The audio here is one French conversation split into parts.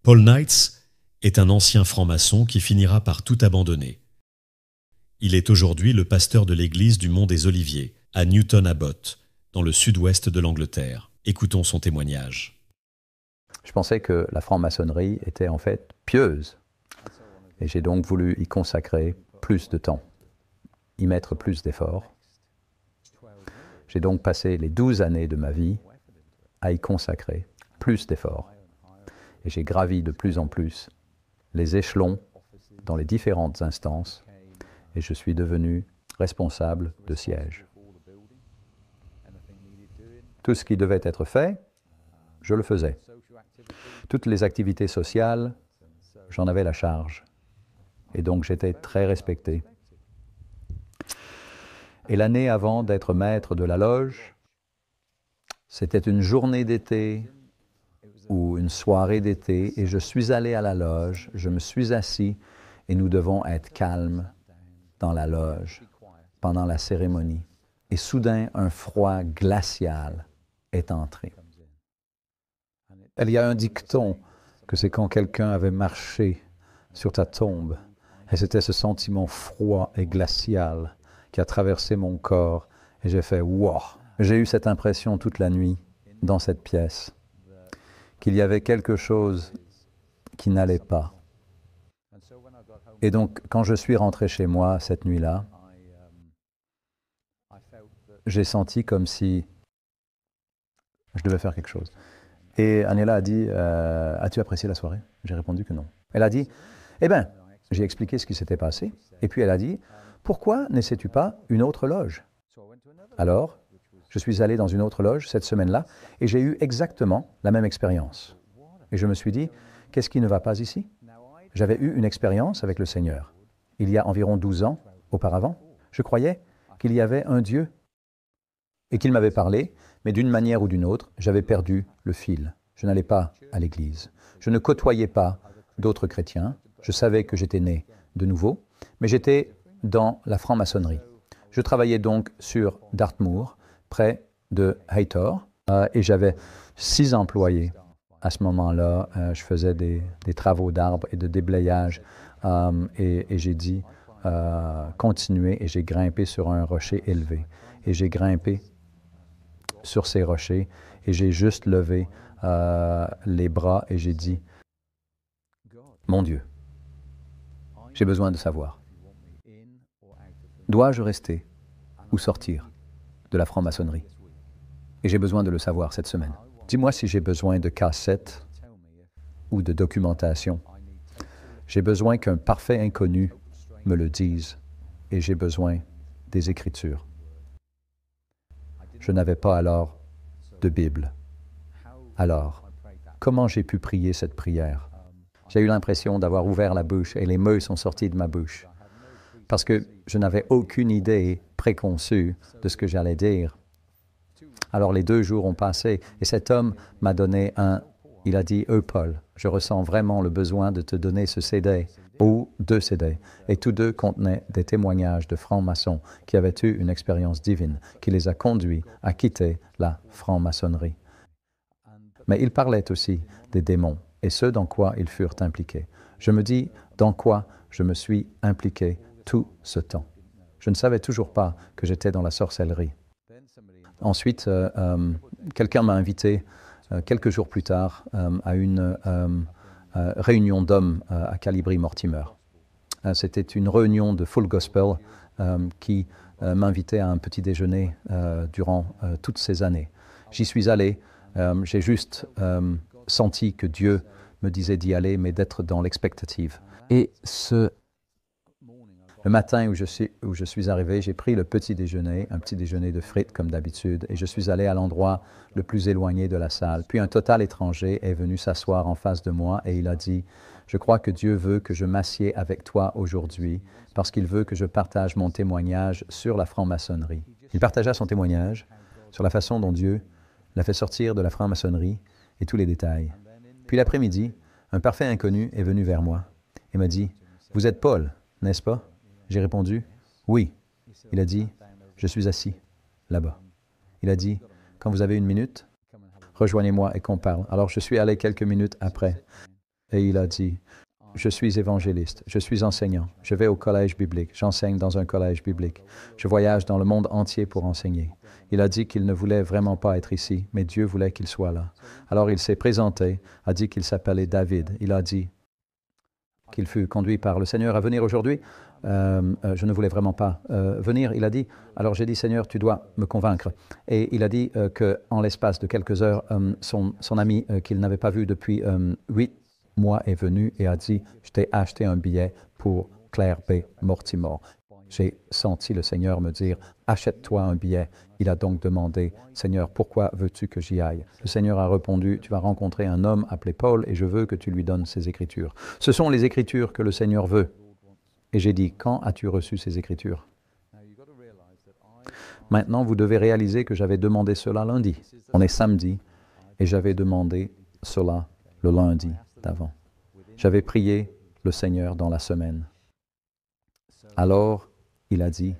Paul Knights est un ancien franc-maçon qui finira par tout abandonner. Il est aujourd'hui le pasteur de l'église du Mont des Oliviers, à Newton Abbot, dans le sud-ouest de l'Angleterre. Écoutons son témoignage. Je pensais que la franc-maçonnerie était en fait pieuse. Et j'ai donc voulu y consacrer plus de temps, y mettre plus d'efforts. J'ai donc passé les 12 années de ma vie à y consacrer plus d'efforts. Et j'ai gravi de plus en plus les échelons dans les différentes instances et je suis devenu responsable de siège. Tout ce qui devait être fait, je le faisais. Toutes les activités sociales, j'en avais la charge. Et donc j'étais très respecté. Et l'année avant d'être maître de la loge, c'était une journée d'été ou une soirée d'été, et je suis allé à la loge, je me suis assis, et nous devons être calmes dans la loge pendant la cérémonie. Et soudain, un froid glacial est entré. Il y a un dicton que c'est quand quelqu'un avait marché sur ta tombe, et c'était ce sentiment froid et glacial qui a traversé mon corps, et j'ai fait « wow ». J'ai eu cette impression toute la nuit dans cette pièce, qu'il y avait quelque chose qui n'allait pas. Et donc, quand je suis rentré chez moi cette nuit-là, j'ai senti comme si je devais faire quelque chose. Et Aniela a dit, as-tu apprécié la soirée? J'ai répondu que non. Elle a dit, eh bien, j'ai expliqué ce qui s'était passé. Et puis elle a dit, pourquoi n'essaies-tu pas une autre loge? Alors, je suis allé dans une autre loge cette semaine-là et j'ai eu exactement la même expérience. Et je me suis dit, qu'est-ce qui ne va pas ici? J'avais eu une expérience avec le Seigneur. Il y a environ 12 ans auparavant, je croyais qu'il y avait un Dieu et qu'il m'avait parlé, mais d'une manière ou d'une autre, j'avais perdu le fil. Je n'allais pas à l'église. Je ne côtoyais pas d'autres chrétiens. Je savais que j'étais né de nouveau, mais j'étais dans la franc-maçonnerie. Je travaillais donc sur Dartmoor, près de Haytor, et j'avais 6 employés. À ce moment-là, je faisais des travaux d'arbres et de déblayage, et j'ai dit continuer, et j'ai grimpé sur un rocher élevé. Et j'ai grimpé sur ces rochers, et j'ai juste levé les bras, et j'ai dit, mon Dieu, j'ai besoin de savoir. Dois-je rester ou sortir de la franc-maçonnerie? Et j'ai besoin de le savoir cette semaine. Dis-moi si j'ai besoin de cassettes ou de documentation. J'ai besoin qu'un parfait inconnu me le dise, et j'ai besoin des Écritures. Je n'avais pas alors de Bible. Alors, comment j'ai pu prier cette prière? J'ai eu l'impression d'avoir ouvert la bouche et les mots sont sortis de ma bouche, parce que je n'avais aucune idée préconçue de ce que j'allais dire. Alors les 2 jours ont passé et cet homme m'a donné il a dit, Paul, je ressens vraiment le besoin de te donner ce CD ou 2 CD. Et tous 2 contenaient des témoignages de francs-maçons qui avaient eu une expérience divine qui les a conduits à quitter la franc-maçonnerie. Mais il parlait aussi des démons et ce dans quoi ils furent impliqués. Je me dis dans quoi je me suis impliqué tout ce temps. Je ne savais toujours pas que j'étais dans la sorcellerie. Ensuite, quelqu'un m'a invité quelques jours plus tard à une réunion d'hommes à Calibri-Mortimer. C'était une réunion de Full Gospel qui m'invitait à un petit déjeuner durant toutes ces années. J'y suis allé, j'ai juste senti que Dieu me disait d'y aller, mais d'être dans l'expectative. Et le matin où je suis arrivé, j'ai pris le petit déjeuner, un petit déjeuner de frites comme d'habitude, et je suis allé à l'endroit le plus éloigné de la salle. Puis un total étranger est venu s'asseoir en face de moi et il a dit « Je crois que Dieu veut que je m'assieds avec toi aujourd'hui parce qu'il veut que je partage mon témoignage sur la franc-maçonnerie. » Il partagea son témoignage sur la façon dont Dieu l'a fait sortir de la franc-maçonnerie et tous les détails. Puis l'après-midi, un parfait inconnu est venu vers moi et m'a dit « Vous êtes Paul, n'est-ce pas? » J'ai répondu « Oui ». Il a dit « Je suis assis, là-bas ». Il a dit « Quand vous avez 1 minute, rejoignez-moi et qu'on parle. » Alors je suis allé quelques minutes après. Et il a dit, je suis évangéliste, je suis enseignant, je vais au collège biblique, j'enseigne dans un collège biblique, je voyage dans le monde entier pour enseigner. Il a dit qu'il ne voulait vraiment pas être ici, mais Dieu voulait qu'il soit là. Alors il s'est présenté, a dit qu'il s'appelait David. Il a dit qu'il fut conduit par le Seigneur à venir aujourd'hui. Je ne voulais vraiment pas venir. Il a dit, alors j'ai dit, Seigneur, tu dois me convaincre. Et il a dit qu'en l'espace de quelques heures, son ami qu'il n'avait pas vu depuis 8 mois est venu et a dit, je t'ai acheté un billet pour Claire B. Mortimer. J'ai senti le Seigneur me dire, achète-toi un billet. Il a donc demandé, Seigneur, pourquoi veux-tu que j'y aille? Le Seigneur a répondu, tu vas rencontrer un homme appelé Paul et je veux que tu lui donnes ces Écritures. Ce sont les Écritures que le Seigneur veut. Et j'ai dit, quand as-tu reçu ces Écritures? Maintenant, vous devez réaliser que j'avais demandé cela lundi. On est samedi et j'avais demandé cela le lundi d'avant. J'avais prié le Seigneur dans la semaine. Alors, il a dit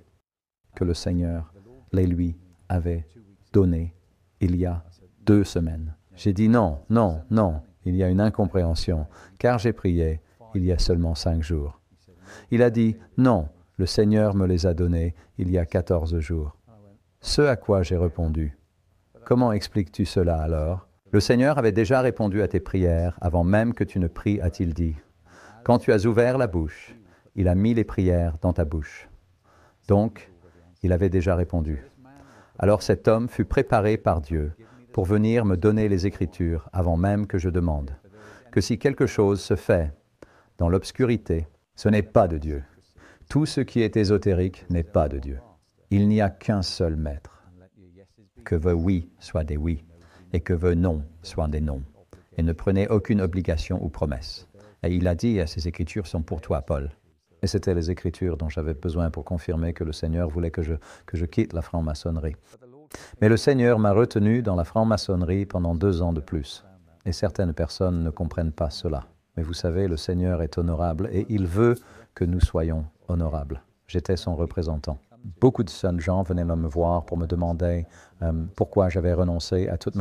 que le Seigneur les lui avait donnés il y a 2 semaines. J'ai dit non, non, non, il y a une incompréhension, car j'ai prié il y a seulement 5 jours. Il a dit non, le Seigneur me les a donnés il y a 14 jours. Ce à quoi j'ai répondu, comment expliques-tu cela alors? Le Seigneur avait déjà répondu à tes prières avant même que tu ne pries, a-t-il dit. Quand tu as ouvert la bouche, il a mis les prières dans ta bouche. Donc, il avait déjà répondu. Alors cet homme fut préparé par Dieu pour venir me donner les Écritures avant même que je demande. Que si quelque chose se fait dans l'obscurité, ce n'est pas de Dieu. Tout ce qui est ésotérique n'est pas de Dieu. Il n'y a qu'un seul maître. Que vos oui soient des oui et que vos non soient des non. Et ne prenez aucune obligation ou promesse. Et il a dit, ces Écritures sont pour toi, Paul. Et c'était les Écritures dont j'avais besoin pour confirmer que le Seigneur voulait que je quitte la franc-maçonnerie. Mais le Seigneur m'a retenu dans la franc-maçonnerie pendant 2 ans de plus. Et certaines personnes ne comprennent pas cela. Mais vous savez, le Seigneur est honorable et il veut que nous soyons honorables. J'étais son représentant. Beaucoup de jeunes gens venaient me voir pour me demander pourquoi j'avais renoncé à toutes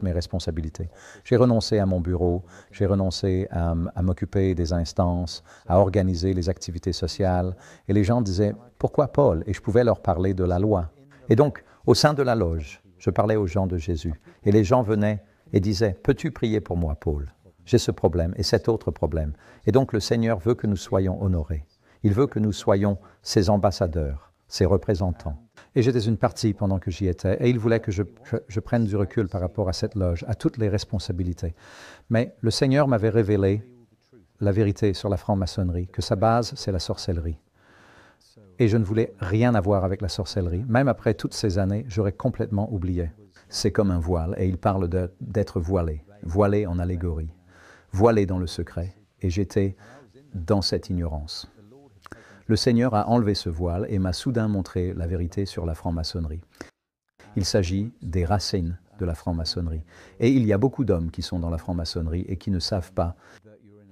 mes responsabilités. J'ai renoncé à mon bureau, j'ai renoncé à m'occuper des instances, à organiser les activités sociales. Et les gens disaient, pourquoi Paul? Et je pouvais leur parler de la loi. Et donc, au sein de la loge, je parlais aux gens de Jésus. Et les gens venaient et disaient, peux-tu prier pour moi, Paul? J'ai ce problème et cet autre problème. Et donc, le Seigneur veut que nous soyons honorés. Il veut que nous soyons ses ambassadeurs, ses représentants. Et j'étais une partie pendant que j'y étais, et il voulait que je prenne du recul par rapport à cette loge, à toutes les responsabilités. Mais le Seigneur m'avait révélé la vérité sur la franc-maçonnerie, que sa base, c'est la sorcellerie. Et je ne voulais rien avoir avec la sorcellerie. Même après toutes ces années, j'aurais complètement oublié. C'est comme un voile, et il parle d'être voilé, voilé en allégorie, voilé dans le secret. Et j'étais dans cette ignorance. Le Seigneur a enlevé ce voile et m'a soudain montré la vérité sur la franc-maçonnerie. Il s'agit des racines de la franc-maçonnerie. Et il y a beaucoup d'hommes qui sont dans la franc-maçonnerie et qui ne savent pas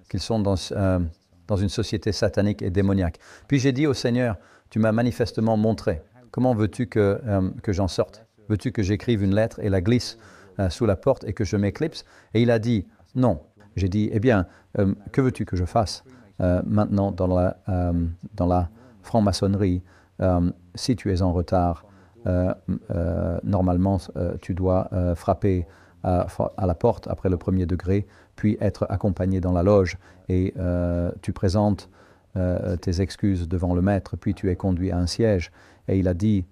qu'ils sont dans une société satanique et démoniaque. Puis j'ai dit au Seigneur, tu m'as manifestement montré. Comment veux-tu que j'en sorte? Veux-tu que j'écrive une lettre et la glisse sous la porte et que je m'éclipse? Et il a dit, non. J'ai dit, eh bien, que veux-tu que je fasse maintenant dans la franc-maçonnerie? Si tu es en retard, normalement, tu dois frapper à la porte après le 1er degré, puis être accompagné dans la loge et tu présentes tes excuses devant le maître, puis tu es conduit à un siège. Et il a dit,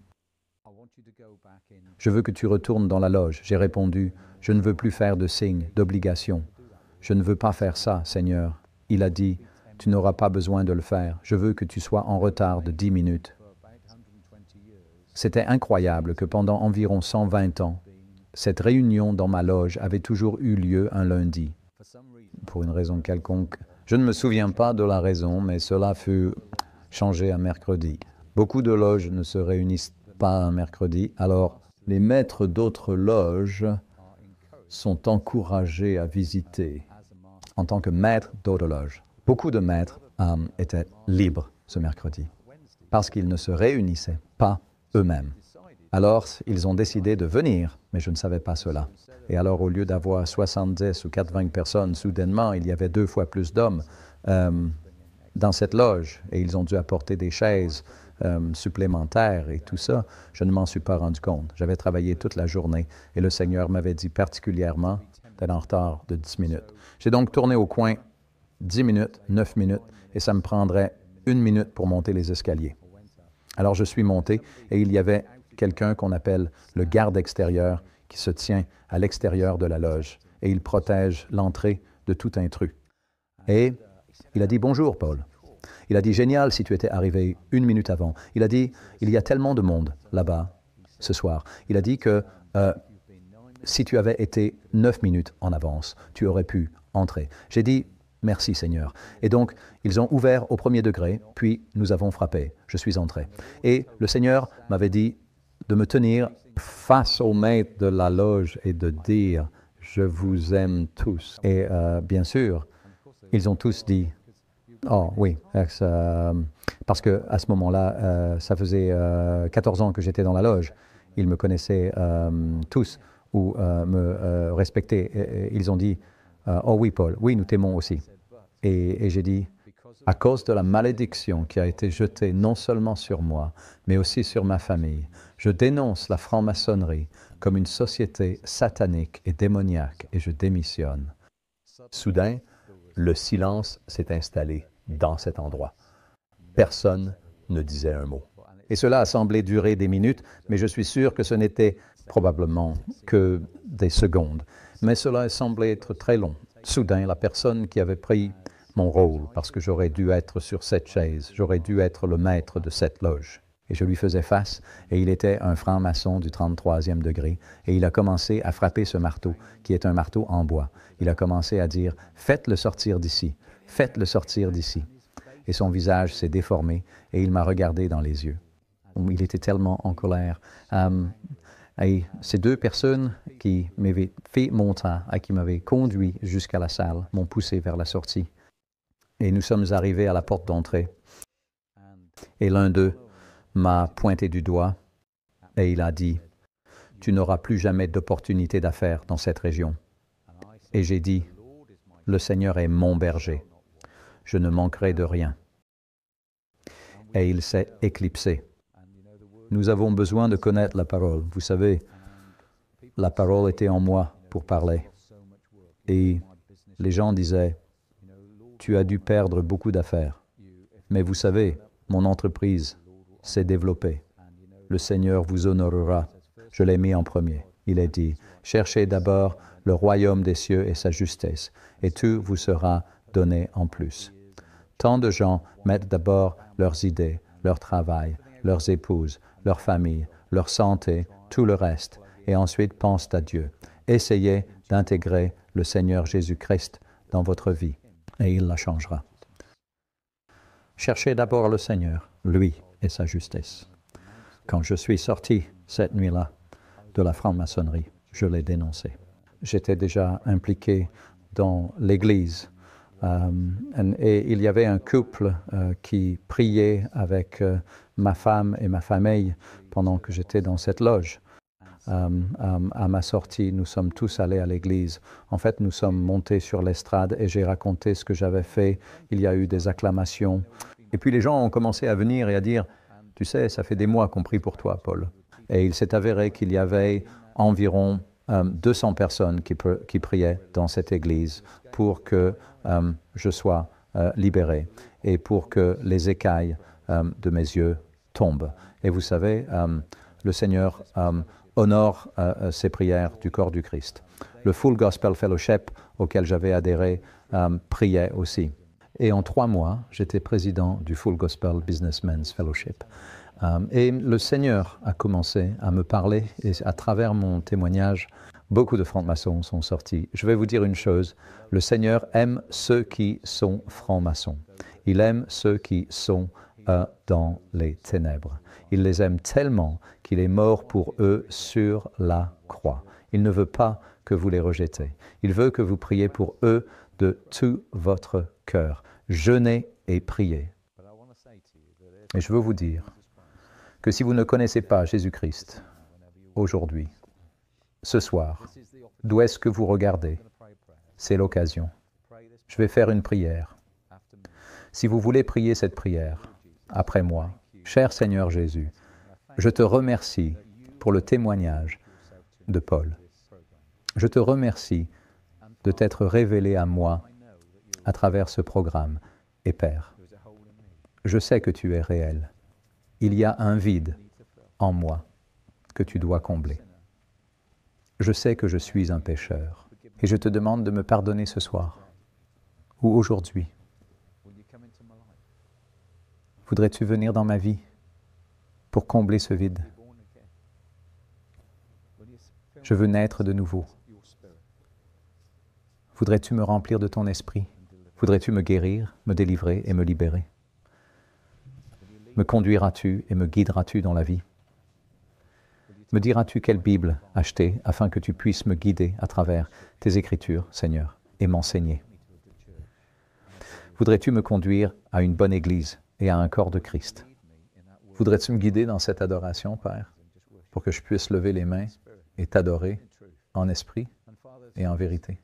je veux que tu retournes dans la loge. J'ai répondu, je ne veux plus faire de signes, d'obligations. Je ne veux pas faire ça, Seigneur. Il a dit, tu n'auras pas besoin de le faire. Je veux que tu sois en retard de 10 minutes. C'était incroyable que pendant environ 120 ans, cette réunion dans ma loge avait toujours eu lieu un lundi. Pour une raison quelconque, je ne me souviens pas de la raison, mais cela fut changé un mercredi. Beaucoup de loges ne se réunissent pas un mercredi, alors les maîtres d'autres loges sont encouragés à visiter en tant que maîtres d'autres loges. Beaucoup de maîtres étaient libres ce mercredi parce qu'ils ne se réunissaient pas eux-mêmes. Alors, ils ont décidé de venir, mais je ne savais pas cela. Et alors, au lieu d'avoir 70 ou 80 personnes, soudainement, il y avait 2 fois plus d'hommes dans cette loge. Et ils ont dû apporter des chaises supplémentaires et tout ça. Je ne m'en suis pas rendu compte. J'avais travaillé toute la journée et le Seigneur m'avait dit particulièrement d'être en retard de 10 minutes. J'ai donc tourné au coin 10 minutes, 9 minutes, et ça me prendrait 1 minute pour monter les escaliers. Alors, je suis monté et il y avait quelqu'un qu'on appelle le garde extérieur qui se tient à l'extérieur de la loge et il protège l'entrée de tout intrus. Et il a dit « Bonjour, Paul ». Il a dit « Génial si tu étais arrivé 1 minute avant ». Il a dit « Il y a tellement de monde là-bas ce soir ». Il a dit que si tu avais été 9 minutes en avance, tu aurais pu entrer. J'ai dit « Merci Seigneur ». Et donc, ils ont ouvert au premier degré, puis nous avons frappé. Je suis entré. Et le Seigneur m'avait dit de me tenir face au maître de la loge et de dire « Je vous aime tous ». Et bien sûr, ils ont tous dit « Oh oui », parce qu'à ce moment-là, ça faisait 14 ans que j'étais dans la loge. Ils me connaissaient tous ou me respectaient. Et ils ont dit « Oh oui, Paul, oui, nous t'aimons aussi ». Et j'ai dit « À cause de la malédiction qui a été jetée non seulement sur moi, mais aussi sur ma famille, je dénonce la franc-maçonnerie comme une société satanique et démoniaque et je démissionne. » Soudain, le silence s'est installé dans cet endroit. Personne ne disait un mot. Et cela a semblé durer des minutes, mais je suis sûr que ce n'était probablement que des secondes. Mais cela a semblé être très long. Soudain, la personne qui avait pris mon rôle, parce que j'aurais dû être sur cette chaise, j'aurais dû être le maître de cette loge. Et je lui faisais face, et il était un franc-maçon du 33e degré, et il a commencé à frapper ce marteau, qui est un marteau en bois. Il a commencé à dire « Faites-le sortir d'ici, faites-le sortir d'ici ». Et son visage s'est déformé, et il m'a regardé dans les yeux. Il était tellement en colère. Et ces 2 personnes qui m'avaient fait mon tas et qui m'avaient conduit jusqu'à la salle m'ont poussé vers la sortie. Et nous sommes arrivés à la porte d'entrée. Et l'un d'eux m'a pointé du doigt et il a dit « Tu n'auras plus jamais d'opportunité d'affaires dans cette région. » Et j'ai dit « Le Seigneur est mon berger. Je ne manquerai de rien. » Et il s'est éclipsé. Nous avons besoin de connaître la parole. Vous savez, la parole était en moi pour parler. Et les gens disaient, « Tu as dû perdre beaucoup d'affaires. Mais vous savez, mon entreprise s'est développée. Le Seigneur vous honorera. Je l'ai mis en premier. » Il a dit, « Cherchez d'abord le royaume des cieux et sa justesse, et tout vous sera donné en plus. » Tant de gens mettent d'abord leurs idées, leur travail, leurs épouses, leur famille, leur santé, tout le reste, et ensuite pensent à Dieu. Essayez d'intégrer le Seigneur Jésus-Christ dans votre vie, et il la changera. Cherchez d'abord le Seigneur, lui et sa justesse. Quand je suis sorti cette nuit-là de la franc-maçonnerie, je l'ai dénoncé. J'étais déjà impliqué dans l'Église. Et il y avait un couple qui priait avec ma femme et ma famille pendant que j'étais dans cette loge. À ma sortie, nous sommes tous allés à l'église. En fait, nous sommes montés sur l'estrade et j'ai raconté ce que j'avais fait. Il y a eu des acclamations. Et puis les gens ont commencé à venir et à dire « Tu sais, ça fait des mois qu'on prie pour toi, Paul. » Et il s'est avéré qu'il y avait environ 200 personnes qui priaient dans cette église pour que je sois libéré et pour que les écailles de mes yeux tombent. Et vous savez, le Seigneur honore ces prières du corps du Christ. Le Full Gospel Fellowship auquel j'avais adhéré priait aussi. Et en 3 mois, j'étais président du Full Gospel Businessmen's Fellowship. Et le Seigneur a commencé à me parler et à travers mon témoignage, beaucoup de francs-maçons sont sortis. Je vais vous dire une chose, le Seigneur aime ceux qui sont francs-maçons. Il aime ceux qui sont dans les ténèbres. Il les aime tellement qu'il est mort pour eux sur la croix. Il ne veut pas que vous les rejetez. Il veut que vous priez pour eux de tout votre cœur. Jeûnez et priez. Et je veux vous dire que si vous ne connaissez pas Jésus-Christ, aujourd'hui, ce soir, d'où est-ce que vous regardez? C'est l'occasion. Je vais faire une prière. Si vous voulez prier cette prière, après moi, cher Seigneur Jésus, je te remercie pour le témoignage de Paul. Je te remercie de t'être révélé à moi à travers ce programme. Et Père, je sais que tu es réel. Il y a un vide en moi que tu dois combler. Je sais que je suis un pécheur et je te demande de me pardonner ce soir ou aujourd'hui. Voudrais-tu venir dans ma vie pour combler ce vide? Je veux naître de nouveau. Voudrais-tu me remplir de ton esprit? Voudrais-tu me guérir, me délivrer et me libérer? Me conduiras-tu et me guideras-tu dans la vie? Me diras-tu quelle Bible acheter afin que tu puisses me guider à travers tes Écritures, Seigneur, et m'enseigner? Voudrais-tu me conduire à une bonne Église et à un corps de Christ? Voudrais-tu me guider dans cette adoration, Père, pour que je puisse lever les mains et t'adorer en esprit et en vérité?